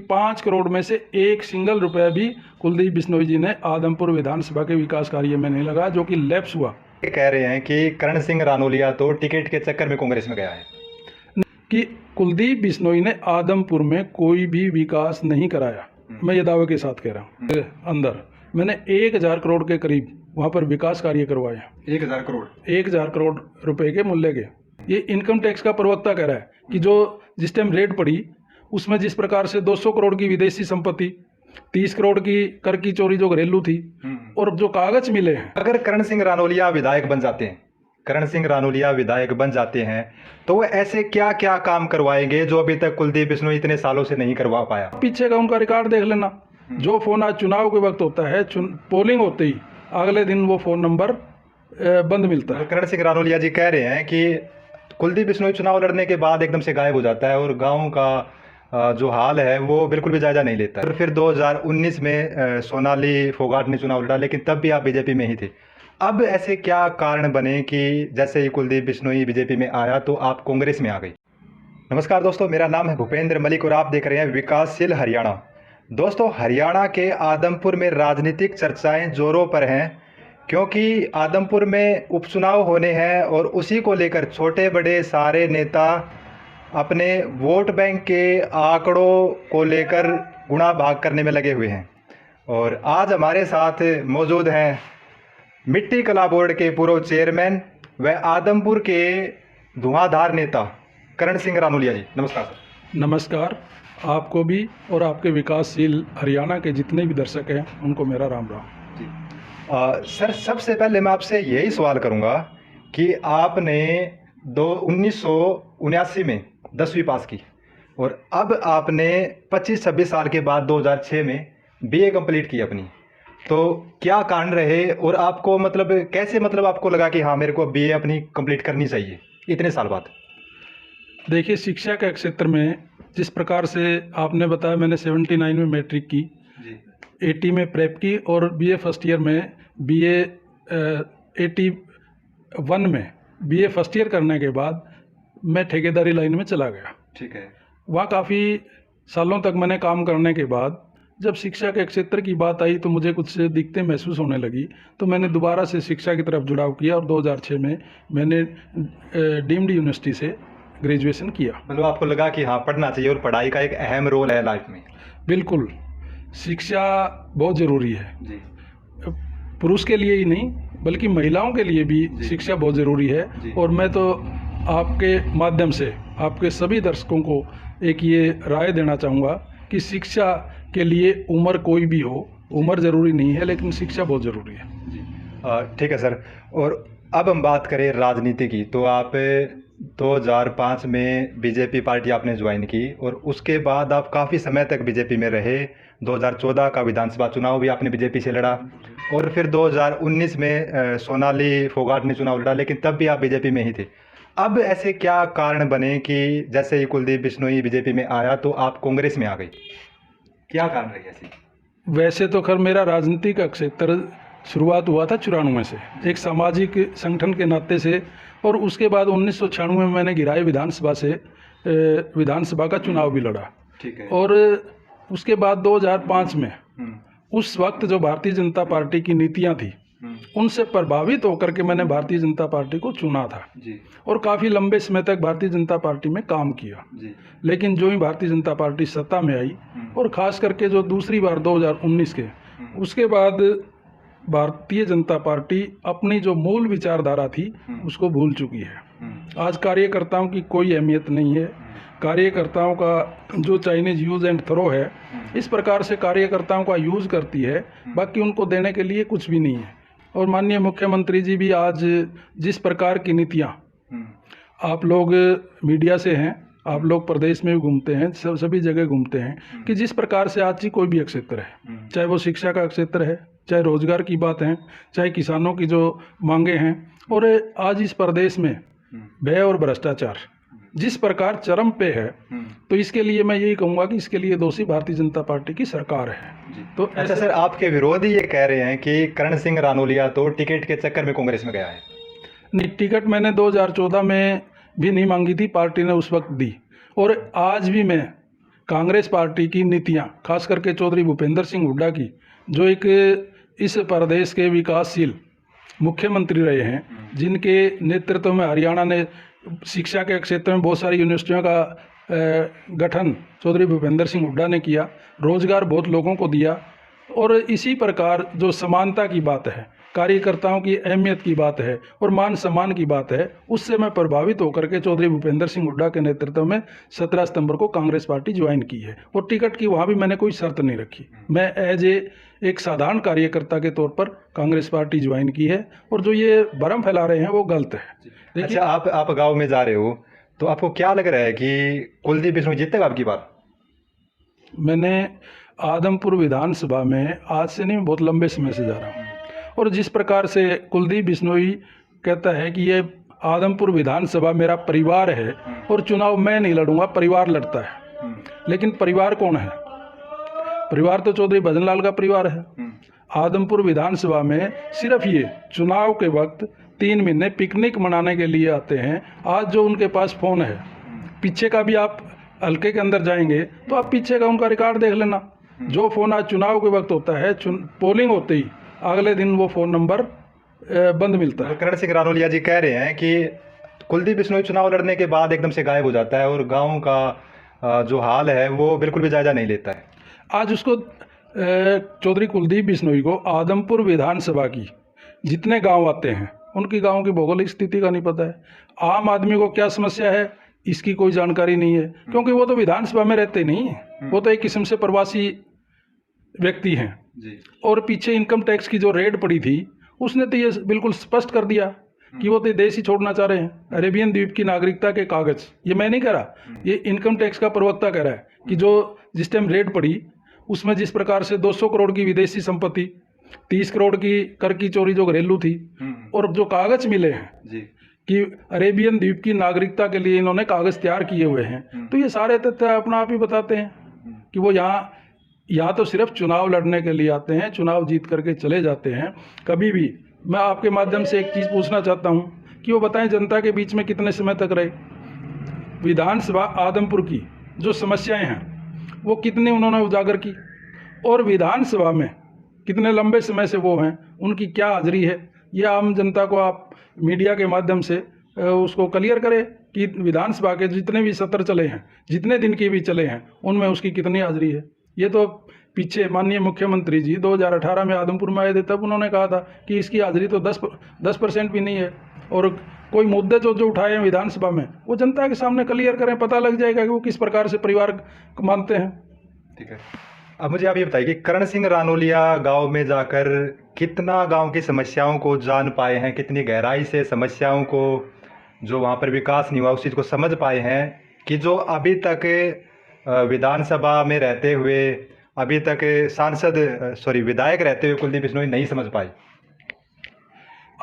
5 करोड़ में से एक सिंगल रुपया भी कुलदीप बिश्नोई जी ने आदमपुर विधानसभा के विकास कार्य में नहीं लगाया, जो कि लैप्स हुआ। ये कह रहे हैं कि करण सिंह रानोलिया तो टिकट के चक्कर में कांग्रेस में गया है। कि कुलदीप बिश्नोई ने आदमपुर में कोई भी विकास नहीं कराया, मैं ये दावे के साथ कह रहा हूँ। अंदर मैंने 1000 करोड़ के करीब वहाँ पर विकास कार्य करवाए। 1000 करोड़ 1000 करोड़ रुपए के मूल्य के। ये इनकम टैक्स का प्रवक्ता कह रहा है कि जो जिस टाइम रेड पड़ी उसमें जिस प्रकार से 200 करोड़ की विदेशी संपत्ति, 30 करोड़ की कर की चोरी जो घरेलू थी, और जो कागज मिले हैं। अगर करण सिंह रानोलिया विधायक बन जाते हैं, करण सिंह रानोलिया विधायक बन जाते हैं तो वो ऐसे क्या क्या काम करवाएंगे जो अभी तक कुलदीप बिश्नोई इतने सालों से नहीं करवा पाया? पीछे का उनका रिकॉर्ड देख लेना। जो फोन आज चुनाव के वक्त होता है, पोलिंग होते ही अगले दिन वो फोन नंबर बंद मिलता है। करण सिंह रानोलिया जी कह रहे हैं कि कुलदीप बिश्नोई चुनाव लड़ने के बाद एकदम से गायब हो जाता है और गाँव का जो हाल है वो बिल्कुल भी जायजा नहीं लेता है। और फिर 2019 में सोनाली फोगाट ने चुनाव लड़ा, लेकिन तब भी आप बीजेपी में ही थे। अब ऐसे क्या कारण बने कि जैसे ही कुलदीप बिश्नोई बीजेपी में आया तो आप कांग्रेस में आ गई? नमस्कार दोस्तों, मेरा नाम है भूपेंद्र मलिक और आप देख रहे हैं विकासशील हरियाणा। दोस्तों, हरियाणा के आदमपुर में राजनीतिक चर्चाएं जोरों पर हैं, क्योंकि आदमपुर में उपचुनाव होने हैं और उसी को लेकर छोटे बड़े सारे नेता अपने वोट बैंक के आंकड़ों को लेकर गुणा भाग करने में लगे हुए हैं। और आज हमारे साथ मौजूद हैं मिट्टी कला बोर्ड के पूर्व चेयरमैन व आदमपुर के धुआंधार नेता करण सिंह रानोलिया जी। नमस्कार सर। नमस्कार, आपको भी और आपके विकासशील हरियाणा के जितने भी दर्शक हैं उनको मेरा राम राम जी। सर, सबसे पहले मैं आपसे यही सवाल करूंगा कि आपने 1979 में 10वीं पास की और अब आपने 25-26 साल के बाद 2006 में बीए कंप्लीट की अपनी, तो क्या कारण रहे और आपको कैसे आपको लगा कि हाँ मेरे को बीए अपनी कंप्लीट करनी चाहिए इतने साल बाद? देखिए, शिक्षा के क्षेत्र में जिस प्रकार से आपने बताया, मैंने 79 में मैट्रिक की जी, 80 में प्रेप की और बीए फर्स्ट ईयर में बीए 81 में बीए फर्स्ट ईयर करने के बाद मैं ठेकेदारी लाइन में चला गया। ठीक है। वहाँ काफ़ी सालों तक मैंने काम करने के बाद जब शिक्षा के क्षेत्र की बात आई तो मुझे कुछ दिक्कतें महसूस होने लगी, तो मैंने दोबारा से शिक्षा की तरफ जुड़ाव किया और 2006 में मैंने डीम्ड यूनिवर्सिटी से ग्रेजुएशन किया। आपको लगा कि हाँ पढ़ना चाहिए और पढ़ाई का एक अहम रोल है लाइफ में? बिल्कुल, शिक्षा बहुत ज़रूरी है जी। पुरुष के लिए ही नहीं बल्कि महिलाओं के लिए भी शिक्षा बहुत ज़रूरी है। और मैं तो आपके माध्यम से आपके सभी दर्शकों को एक ये राय देना चाहूँगा कि शिक्षा के लिए उम्र कोई भी हो, उम्र ज़रूरी नहीं है, लेकिन शिक्षा बहुत ज़रूरी है जी। ठीक है सर। और अब हम बात करें राजनीति की, तो आप 2005 में बीजेपी पार्टी आपने ज्वाइन की और उसके बाद आप काफ़ी समय तक बीजेपी में रहे। 2014 का विधानसभा चुनाव भी आपने बीजेपी से लड़ा और फिर 2019 में सोनाली फोगाट ने चुनाव लड़ा, लेकिन तब भी आप बीजेपी में ही थे। अब ऐसे क्या कारण बने कि जैसे ही कुलदीप बिश्नोई बीजेपी में आया तो आप कांग्रेस में आ गई? क्या कारण रही ऐसी? वैसे तो खैर मेरा राजनीतिक क्षेत्र शुरुआत हुआ था 94 से, एक सामाजिक संगठन के नाते से, और उसके बाद 1996 में मैंने गिराई विधानसभा से विधानसभा का चुनाव भी लड़ा। ठीक है। और उसके बाद 2005 में उस वक्त जो भारतीय जनता पार्टी की नीतियां थी उनसे प्रभावित होकर के मैंने भारतीय जनता पार्टी को चुना था जी। और काफ़ी लंबे समय तक भारतीय जनता पार्टी में काम किया जी। लेकिन जो ही भारतीय जनता पार्टी सत्ता में आई और ख़ास करके जो दूसरी बार 2019 के उसके बाद भारतीय जनता पार्टी अपनी जो मूल विचारधारा थी उसको भूल चुकी है। आज कार्यकर्ताओं की कोई अहमियत नहीं है। कार्यकर्ताओं का जो चाइनीज यूज़ एंड थ्रो है, इस प्रकार से कार्यकर्ताओं का यूज़ करती है, बाकी उनको देने के लिए कुछ भी नहीं है। और माननीय मुख्यमंत्री जी भी आज जिस प्रकार की नीतियाँ, आप लोग मीडिया से हैं, आप लोग प्रदेश में भी घूमते हैं, सभी जगह घूमते हैं कि जिस प्रकार से आज कोई भी क्षेत्र है, चाहे वो शिक्षा का क्षेत्र है, चाहे रोजगार की बात है, चाहे किसानों की जो मांगे हैं, और आज इस प्रदेश में भय और भ्रष्टाचार जिस प्रकार चरम पे है, तो इसके लिए मैं यही कहूँगा कि इसके लिए दोषी भारतीय जनता पार्टी की सरकार है। तो अच्छा सर, आपके विरोधी ये कह रहे हैं कि करण सिंह रानोलिया तो टिकट के चक्कर में कांग्रेस में गया है। नहीं, टिकट मैंने 2014 में भी नहीं मांगी थी, पार्टी ने उस वक्त दी। और आज भी मैं कांग्रेस पार्टी की नीतियां, खास करके चौधरी भूपेंद्र सिंह हुड्डा की, जो एक इस प्रदेश के विकासशील मुख्यमंत्री रहे हैं, जिनके नेतृत्व में हरियाणा ने शिक्षा के क्षेत्र में बहुत सारी यूनिवर्सिटियों का गठन चौधरी भूपेंद्र सिंह हुड्डा ने किया, रोजगार बहुत लोगों को दिया। और इसी प्रकार जो समानता की बात है, कार्यकर्ताओं की अहमियत की बात है और मान सम्मान की बात है, उससे मैं प्रभावित होकर के चौधरी भूपेंद्र सिंह हुड्डा के नेतृत्व में 17 सितंबर को कांग्रेस पार्टी ज्वाइन की है। और टिकट की वहाँ भी मैंने कोई शर्त नहीं रखी, मैं एज एक साधारण कार्यकर्ता के तौर पर कांग्रेस पार्टी ज्वाइन की है। और जो ये भ्रम फैला रहे हैं वो गलत है। अच्छा, आप गाँव में जा रहे हो तो आपको क्या लग रहा है कि कुलदीप बिश्नोई जीतेगा आपकी बार? मैंने आदमपुर विधानसभा में आज से नहीं, बहुत लंबे समय से जा रहा हूँ, और जिस प्रकार से कुलदीप बिश्नोई कहता है कि ये आदमपुर विधानसभा मेरा परिवार है और चुनाव मैं नहीं लड़ूंगा, परिवार लड़ता है। लेकिन परिवार कौन है? परिवार तो चौधरी भजनलाल का परिवार है। आदमपुर विधानसभा में सिर्फ ये चुनाव के वक्त 3 महीने पिकनिक मनाने के लिए आते हैं। आज जो उनके पास फ़ोन है, पीछे का भी आप हल्के के अंदर जाएंगे तो आप पीछे का उनका रिकॉर्ड देख लेना। जो फ़ोन आज चुनाव के वक्त होता है, पोलिंग होते ही अगले दिन वो फ़ोन नंबर बंद मिलता है। करण सिंह रानौलिया जी कह रहे हैं कि कुलदीप बिश्नोई चुनाव लड़ने के बाद एकदम से गायब हो जाता है और गाँव का जो हाल है वो बिल्कुल भी जायजा नहीं लेता है। आज उसको चौधरी कुलदीप बिश्नोई को आदमपुर विधानसभा की जितने गांव आते हैं उनकी गांव की भौगोलिक स्थिति का नहीं पता है। आम आदमी को क्या समस्या है इसकी कोई जानकारी नहीं है, क्योंकि वो तो विधानसभा में रहते नहीं हैं, वो तो एक किस्म से प्रवासी व्यक्ति हैं जी। और पीछे इनकम टैक्स की जो रेड पड़ी थी उसने तो ये बिल्कुल स्पष्ट कर दिया कि वो तो देश ही छोड़ना चाह रहे हैं। अरेबियन द्वीप की नागरिकता के कागज, ये मैं नहीं कह रहा, ये इनकम टैक्स का प्रवक्ता कह रहा है कि जो जिस टाइम रेड पड़ी उसमें जिस प्रकार से 200 करोड़ की विदेशी संपत्ति, 30 करोड़ की कर की चोरी जो घरेलू थी, और जो कागज मिले हैं जी कि अरेबियन द्वीप की नागरिकता के लिए इन्होंने कागज तैयार किए हुए हैं, तो ये सारे तथ्य अपना आप ही बताते हैं कि वो यहाँ तो सिर्फ चुनाव लड़ने के लिए आते हैं, चुनाव जीत करके चले जाते हैं। कभी भी मैं आपके माध्यम से एक चीज़ पूछना चाहता हूँ कि वो बताएं जनता के बीच में कितने समय तक रहे। विधानसभा आदमपुर की जो समस्याएं हैं वो कितनी उन्होंने उजागर की, और विधानसभा में कितने लंबे समय से वो हैं, उनकी क्या हाजिरी है, ये आम जनता को आप मीडिया के माध्यम से उसको क्लियर करें कि विधानसभा के जितने भी सत्र चले हैं, जितने दिन के भी चले हैं, उनमें उसकी कितनी हाजिरी है। ये तो पीछे माननीय मुख्यमंत्री जी 2018 में आदमपुर में आए थे, तब उन्होंने कहा था कि इसकी हाजिरी तो 10% भी नहीं है। और कोई मुद्दे जो उठाए हैं विधानसभा में वो जनता के सामने क्लियर करें, पता लग जाएगा कि वो किस प्रकार से परिवार को मानते हैं। ठीक है, अब मुझे आप ये बताइए कि करण सिंह रानौलिया गांव में जाकर कितना गांव की समस्याओं को जान पाए हैं, कितनी गहराई से समस्याओं को, जो वहाँ पर विकास नहीं हुआ उस चीज़ को समझ पाए हैं कि जो अभी तक विधानसभा में रहते हुए, अभी तक विधायक रहते हुए कुलदीप बिश्नोई नहीं समझ पाए।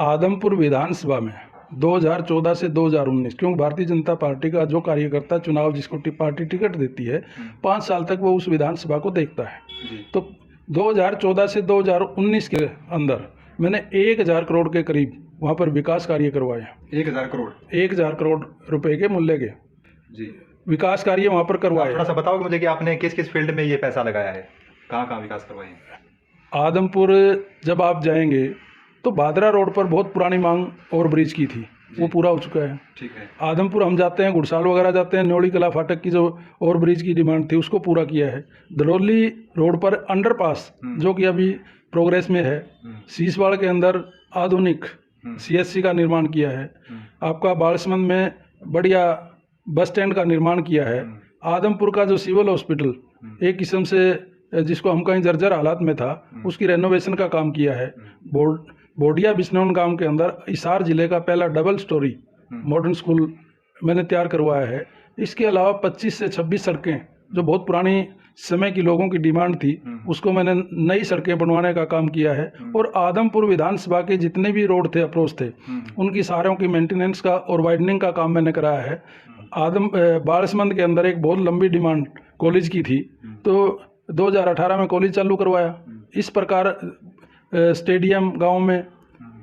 आदमपुर विधानसभा में 2014 से 2019, क्योंकि भारतीय जनता पार्टी का जो कार्यकर्ता चुनाव जिसको पार्टी टिकट देती है 5 साल तक वो उस विधानसभा को देखता है। तो 2014 से 2019 के अंदर मैंने 1000 करोड़ के करीब वहाँ पर विकास कार्य करवाए। 1000 करोड़ रुपए के मूल्य के जी विकास कार्य वहाँ पर करवाए। थोड़ा सा बताओगे मुझे कि आपने किस किस फील्ड में ये पैसा लगाया है, कहाँ कहाँ विकास करवाए? आदमपुर जब आप जाएंगे तो भादरा रोड पर बहुत पुरानी मांग ओवरब्रिज की थी, वो पूरा हो चुका है। ठीक है। आदमपुर हम जाते हैं, गुड़साल वगैरह जाते हैं, न्योड़ी कला फाटक की जो ओवरब्रिज की डिमांड थी उसको पूरा किया है। दड़ौली रोड पर अंडरपास जो कि अभी प्रोग्रेस में है। शीशवाड़ के अंदर आधुनिक CSC का निर्माण किया है। आपका बालसमंद में बढ़िया बस स्टैंड का निर्माण किया है। आदमपुर का जो सिविल हॉस्पिटल एक किस्म से जिसको हम कहीं जर्जर हालात में था, उसकी रेनोवेशन का काम किया है। बोडिया बिश्नौन गांव के अंदर हिसार जिले का पहला डबल स्टोरी मॉडर्न स्कूल मैंने तैयार करवाया है। इसके अलावा 25 से 26 सड़कें जो बहुत पुरानी समय की लोगों की डिमांड थी उसको मैंने नई सड़कें बनवाने का काम किया है। और आदमपुर विधानसभा के जितने भी रोड थे, अप्रोच थे, उनकी सारों की मेंटेनेंस का और वाइडनिंग का काम मैंने कराया है। बालसमंद के अंदर एक बहुत लंबी डिमांड कॉलेज की थी, तो 2018 में कॉलेज चालू करवाया। इस प्रकार स्टेडियम गांव में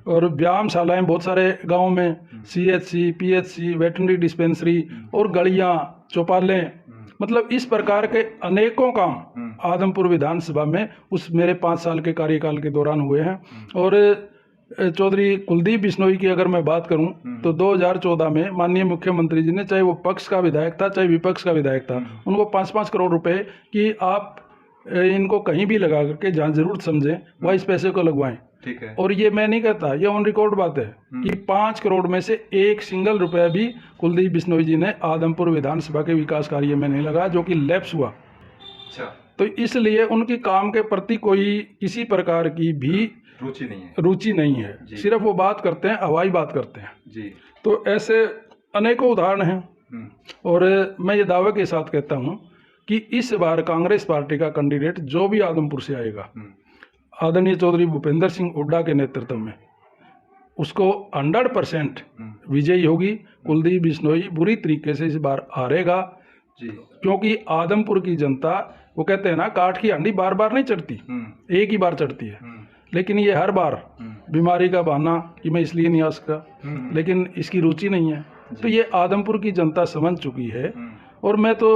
और व्यायामशालाएं बहुत सारे गांव में, CHC, PHC, वेटरनरी डिस्पेंसरी और गलियां, चौपालें मतलब इस प्रकार के अनेकों काम आदमपुर विधानसभा में उस मेरे 5 साल के कार्यकाल के दौरान हुए हैं। और चौधरी कुलदीप बिश्नोई की अगर मैं बात करूं तो 2014 में माननीय मुख्यमंत्री जी ने, चाहे वो पक्ष का विधायक था चाहे विपक्ष का विधायक था, उनको 5-5 करोड़ रुपए कि आप इनको कहीं भी लगा करके जहाँ जरूरत समझें वहाँ इस पैसे को लगवाएं। ठीक है। और ये मैं नहीं कहता, ये ऑन रिकॉर्ड बात है कि 5 करोड़ में से एक सिंगल रुपया भी कुलदीप बिश्नोई जी ने आदमपुर विधानसभा के विकास कार्य में नहीं लगा, जो कि लैप्स हुआ। अच्छा। तो इसलिए उनकी काम के प्रति कोई किसी प्रकार की भी रुचि नहीं है। सिर्फ वो बात करते हैं, हवाई बात करते हैं जी। तो ऐसे अनेकों उदाहरण हैं। और मैं ये दावे के साथ कहता हूँ कि इस बार कांग्रेस पार्टी का कैंडिडेट जो भी आदमपुर से आएगा, आदरणीय चौधरी भूपेंद्र सिंह हुड्डा के नेतृत्व में, उसको 100% विजयी होगी। कुलदीप बिश्नोई बुरी तरीके से इस बार हारेगा जी। क्योंकि आदमपुर की जनता, वो कहते हैं ना, काठ की हांडी बार बार नहीं चढ़ती, एक ही बार चढ़ती है। लेकिन ये हर बार बीमारी का बहाना कि मैं इसलिए नहीं आ सका, लेकिन इसकी रुचि नहीं है। तो ये आदमपुर की जनता समझ चुकी है। और मैं तो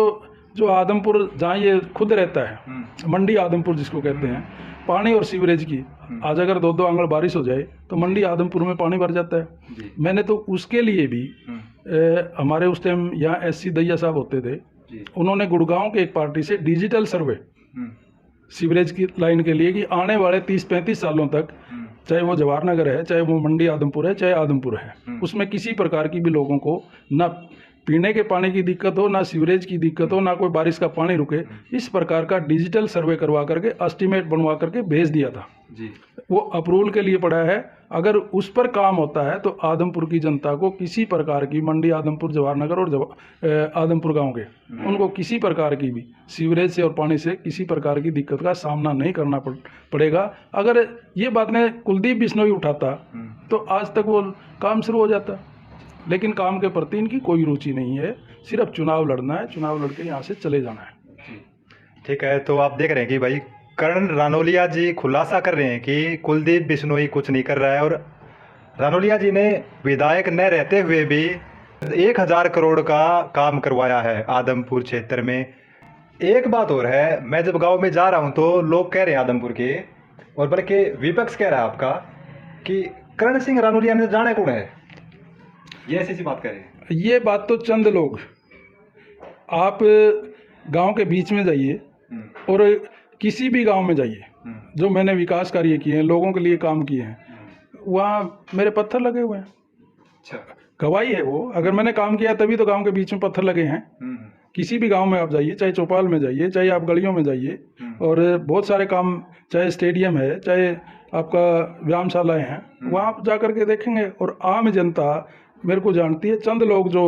जो आदमपुर जहाँ ये खुद रहता है, मंडी आदमपुर जिसको कहते हैं, पानी और सीवरेज की आज अगर 2-2 आंगल बारिश हो जाए तो मंडी आदमपुर में पानी भर जाता है। मैंने तो उसके लिए भी हमारे उस टाइम यहाँ SC दैया साहब होते थे, उन्होंने गुड़गांव के एक पार्टी से डिजिटल सर्वे सीवरेज की लाइन के लिए कि आने वाले 30-35 सालों तक, चाहे वो जवाहर नगर है, चाहे वो मंडी आदमपुर है, चाहे आदमपुर है, उसमें किसी प्रकार की भी लोगों को ना पीने के पानी की दिक्कत हो, ना सीवरेज की दिक्कत हो, ना कोई बारिश का पानी रुके, इस प्रकार का डिजिटल सर्वे करवा करके एस्टीमेट बनवा करके भेज दिया था जी। वो अप्रूवल के लिए पड़ा है। अगर उस पर काम होता है तो आदमपुर की जनता को किसी प्रकार की, मंडी आदमपुर, जवाहर नगर और आदमपुर गांव के, उनको किसी प्रकार की भी सीवरेज से और पानी से किसी प्रकार की दिक्कत का सामना नहीं करना पड़ेगा। अगर ये बात ने कुलदीप बिश्नोई उठाता तो आज तक वो काम शुरू हो जाता, लेकिन काम के प्रति इनकी कोई रुचि नहीं है। सिर्फ चुनाव लड़ना है, चुनाव लड़के यहाँ से चले जाना है। ठीक है। तो आप देख रहे हैं कि भाई कर्ण रानौलिया जी खुलासा कर रहे हैं कि कुलदीप बिश्नोई कुछ नहीं कर रहा है, और रानौलिया जी ने विधायक न रहते हुए भी 1000 करोड़ का काम करवाया है आदमपुर क्षेत्र में। एक बात और है, मैं जब गांव में जा रहा हूं तो लोग कह रहे हैं आदमपुर के, और बल्कि विपक्ष कह रहा है आपका, कि कर्ण सिंह रानौलिया ने जाने कौन है, ये ऐसी बात करें। ये बात तो चंद लोग, आप गांव के बीच में जाइए और किसी भी गांव में जाइए, जो मैंने विकास कार्य किए हैं, लोगों के लिए काम किए हैं, वहाँ मेरे पत्थर लगे हुए हैं। अच्छा, गवाही है वो। अगर मैंने काम किया तभी तो गांव के बीच में पत्थर लगे हैं। किसी भी गांव में आप जाइए, चाहे चौपाल में जाइए, चाहे आप गलियों में जाइए, और बहुत सारे काम, चाहे स्टेडियम है, चाहे आपका व्यायामशालाएँ हैं, वहाँ आप जा करके देखेंगे। और आम जनता मेरे को जानती है। चंद लोग जो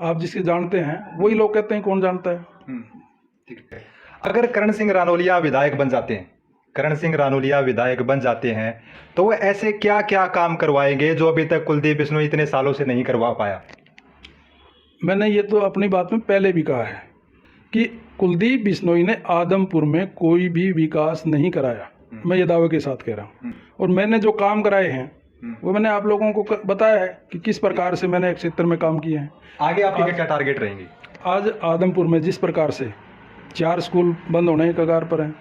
आप जिसके जानते हैं, वही लोग कहते हैं कौन जानता है। ठीक है। अगर कर्ण सिंह रानौलिया विधायक बन जाते हैं, कर्ण सिंह रानौलिया विधायक बन जाते हैं, तो वो ऐसे क्या क्या काम करवाएंगे जो अभी तक कुलदीप बिश्नोई इतने सालों से नहीं करवा पाया? मैंने ये तो अपनी बात में पहले भी कहा है कि कुलदीप बिश्नोई ने आदमपुर में कोई भी विकास नहीं कराया। मैं ये दावे के साथ कह रहा हूँ। और मैंने जो काम कराए हैं वो मैंने आप लोगों को बताया है कि किस प्रकार से मैंने एक क्षेत्र में काम किए हैं। आगे आपकी क्या टारगेट रहेंगी? आज आदमपुर में जिस प्रकार से 4 स्कूल बंद होने के कगार पर हैं,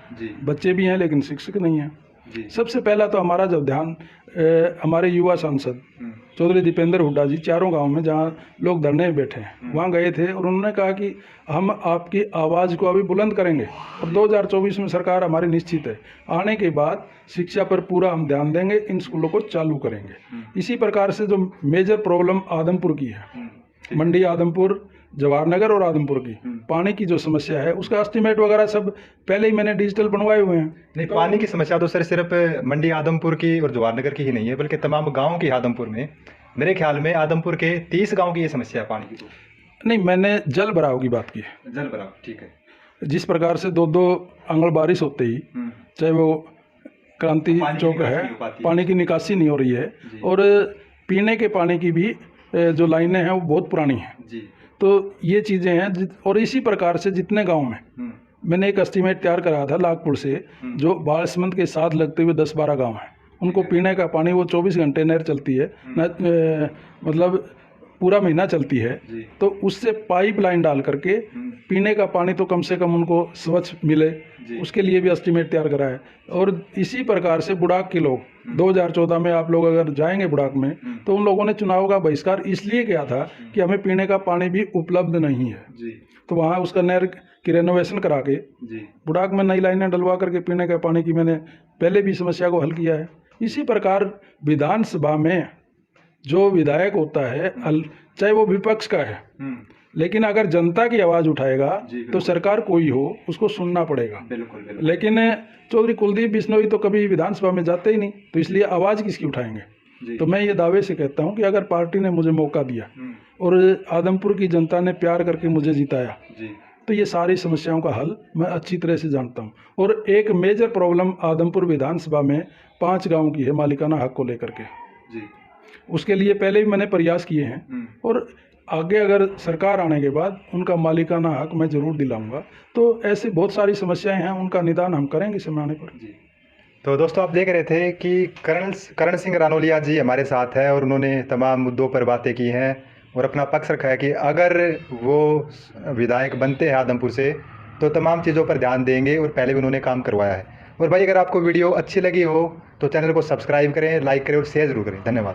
बच्चे भी हैं लेकिन शिक्षक नहीं हैं। सबसे पहला तो हमारा जब ध्यान हमारे युवा सांसद चौधरी दीपेंद्र हुड्डा जी 4 गांव में जहां लोग धरने में बैठे हैं, वहां गए थे और उन्होंने कहा कि हम आपकी आवाज़ को अभी बुलंद करेंगे और 2024 में सरकार हमारी निश्चित है, आने के बाद शिक्षा पर पूरा हम ध्यान देंगे, इन स्कूलों को चालू करेंगे। इसी प्रकार से जो मेजर प्रॉब्लम आदमपुर की है, मंडी आदमपुर, जवाहर नगर और आदमपुर की पानी की जो समस्या है, उसका एस्टीमेट वगैरह सब पहले ही मैंने डिजिटल बनवाए हुए हैं। नहीं, पानी की समस्या तो सर सिर्फ मंडी आदमपुर की और जवाहर नगर की ही नहीं है, बल्कि तमाम गांव की आदमपुर में, मेरे ख्याल में आदमपुर के 30 गांव की ये समस्या है पानी की। तो नहीं, मैंने जल भराव की बात की है। जल भराव, ठीक है। जिस प्रकार से 2-2 आंगल बारिश होते ही, चाहे वो क्रांति चौक है, पानी की निकासी नहीं हो रही है, और पीने के पानी की भी जो लाइनें हैं वो बहुत पुरानी हैं। तो ये चीज़ें हैं। और इसी प्रकार से जितने गांव में मैंने एक एस्टीमेट तैयार कराया था लाखपुर से, जो बालसमंद के साथ लगते हुए 10-12 गांव हैं, उनको पीने का पानी वो 24 घंटे नहर चलती है, मतलब पूरा महीना चलती है जी। तो उससे पाइप लाइन डाल करके पीने का पानी तो कम से कम उनको स्वच्छ मिले, उसके लिए भी एस्टीमेट तैयार करा है। और इसी प्रकार से बुड़ाक के लोग 2014 में आप लोग अगर जाएंगे बुड़ाक में तो उन लोगों ने चुनाव का बहिष्कार इसलिए किया था कि हमें पीने का पानी भी उपलब्ध नहीं है। तो वहाँ उसका नहर की रेनोवेशन करा के बुड़ाक में नई लाइनें डलवा करके पीने का पानी की मैंने पहले भी समस्या को हल किया है। इसी प्रकार विधानसभा में जो विधायक होता है चाहे वो विपक्ष का है, लेकिन अगर जनता की आवाज़ उठाएगा तो सरकार कोई हो उसको सुनना पड़ेगा। बिल्कुल। लेकिन चौधरी कुलदीप बिश्नोई तो कभी विधानसभा में जाते ही नहीं, तो इसलिए आवाज़ किसकी उठाएंगे। तो मैं ये दावे से कहता हूँ कि अगर पार्टी ने मुझे मौका दिया और आदमपुर की जनता ने प्यार करके मुझे जिताया तो ये सारी समस्याओं का हल मैं अच्छी तरह से जानता हूँ। और एक मेजर प्रॉब्लम आदमपुर विधानसभा में 5 गाँव की है मालिकाना हक को लेकर के। उसके लिए पहले भी मैंने प्रयास किए हैं और आगे अगर सरकार आने के बाद उनका मालिकाना हक मैं ज़रूर दिलाऊंगा। तो ऐसी बहुत सारी समस्याएं हैं, उनका निदान हम करेंगे समय आने पर। तो दोस्तों आप देख रहे थे कि करण सिंह रानोलिया जी हमारे साथ है और उन्होंने तमाम मुद्दों पर बातें की हैं और अपना पक्ष रखा है कि अगर वो विधायक बनते हैं आदमपुर से तो तमाम चीज़ों पर ध्यान देंगे और पहले भी उन्होंने काम करवाया है। और भाई अगर आपको वीडियो अच्छी लगी हो तो चैनल को सब्सक्राइब करें, लाइक करें और शेयर ज़रूर करें। धन्यवाद।